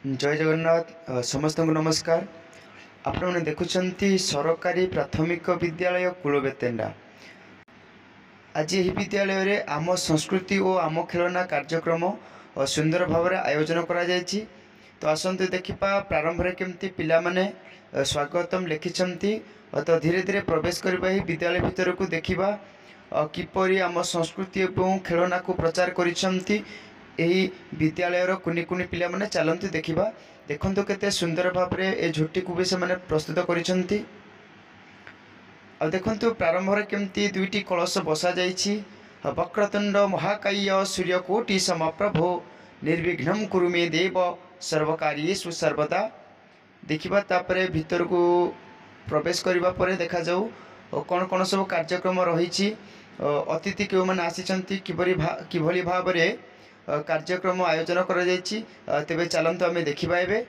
जय जगन्नाथ समस्त को नमस्कार। आपने देखुंत सरकारी प्राथमिक विद्यालय कुलबेतेंडा। आज यह विद्यालय रे आम संस्कृति और आम खेलना कार्यक्रम सुंदर भाव में आयोजन करा जायछि। तो आसतु देखा प्रारंभ में केमती पिला माने स्वागतम लिखिछंती। तो धीरे धीरे प्रवेश करबा ही विद्यालय भीतर को देखा किपरि आम संस्कृति और खेलना को प्रचार करिछंती। यही विद्यालय कुनि कुनि पिला माने चलती देखा देखु केते सुंदर भाव में ए झोटी को भी से प्रस्तुत करिछंती। आ देखंतु प्रारंभ में केमती दुईटी कलश बसा जाइछि। वक्रतुंड महाकाय सूर्यकोटि समप्रभो निर्विघ्नं कुरु मे देव सर्वकार्येषु सर्वदा। देखिबा तापरे भीतर को प्रवेश करिबा परे देखा जाऊ कौन कौन सब कार्यक्रम रही। अतिथि क्यों मैंने आसी किभली भाव में कार्यक्रम आयोजन करा जाइछि। तेबे चलंतु आमे देखिबा एबे।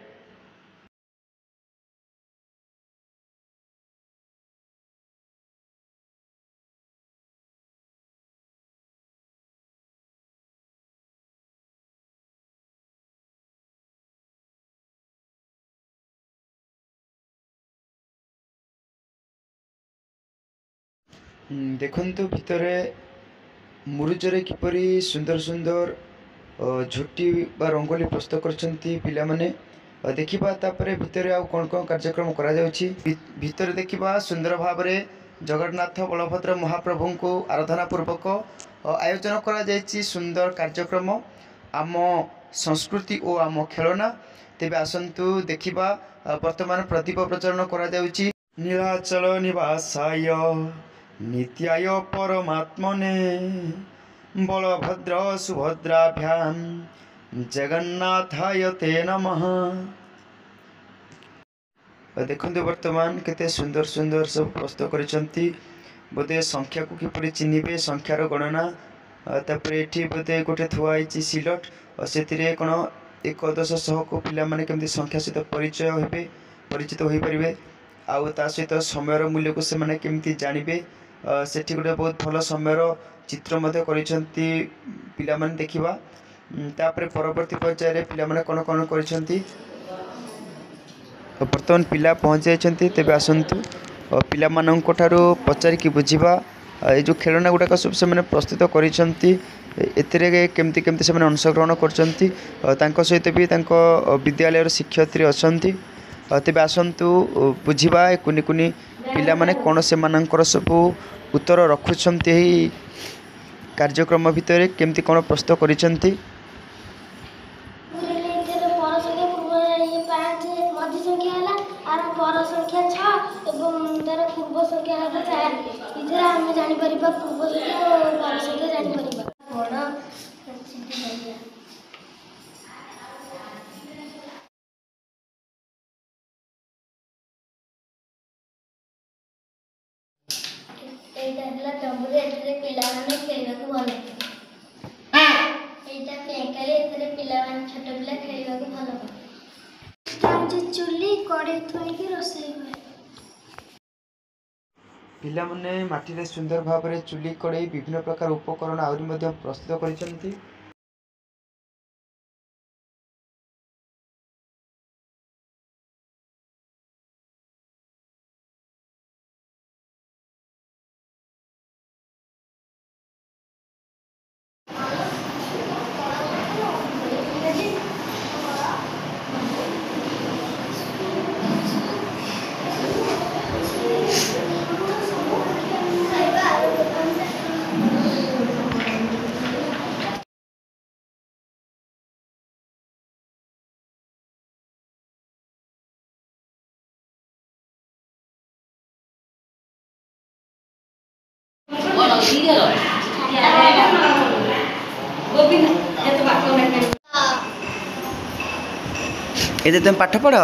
देखंतु भितरे मुरुजरे किपरि सुंदर सुंदर झोटी बा रंगोली प्रस्तुत करछंती पिला माने। देखिबा तापरे भितरे आउ कोन कोन कार्यक्रम करा जाउछि। भितर देखिबा सुंदर भाव में जगन्नाथ बलभद्र महाप्रभु को आराधना पूर्वक आयोजन करा जाइछि। सुंदर कार्यक्रम आम संस्कृति और आम खेलना। तेबे आसंतु देखिबा वर्तमान प्रदीप प्रचलन करा जाउछि। नीलाचल निवासाय नित्याय परमात्मने बलभद्र सुभद्राभ्याम जगन्नाथाय ते नमः। देखते वर्तमान केते सुंदर सुंदर सब प्रस्तुत करिसंती। बोधे संख्या को किपरि चिन्हिबे संख्यार गणना। तापर एठी बोधे गोटे थुआइछि सिलट सेतिरे कोन एकदश सह को पिला माने केमती संख्या सहित परिचय हेबे परिचित होई परिबे। आउ ता सहित समयर मूल्य को से माने केमती जानिबे। सेठी गोटे बहुत भल समयर चित्र मध्य करिसंती पिला माने देखिबा। तापर परवर्ती पर्याय रे पिला माने कोन कोन करिसंती। वर्तमान पिला पहुँच जाइछंती। तेबे आसंतु पिला माननक ठारू पचारि कि बुझिबा ए जो खेलना गुडाक सब से माने प्रस्तुत करिसंती। एतिरे केमती केमती से माने अंशग्रहण करछंती। तांको सहित भी तांको विद्यालय शिक्षयित्री अछंती। तेबे आसंतु बुझिबा कुनि कुनि पिला माने कोन से माननकर सब उत्तर रखुछंती। एही कार्यक्रम भितर केमती कोन प्रस्तुत करिसंती। पिला माने माटी रे सुंदर भाव में चुली कड़े विभिन्न प्रकार उपकरण आउरी मध्य प्रस्तुत करिसंती। ए तुम पाठ पढ़।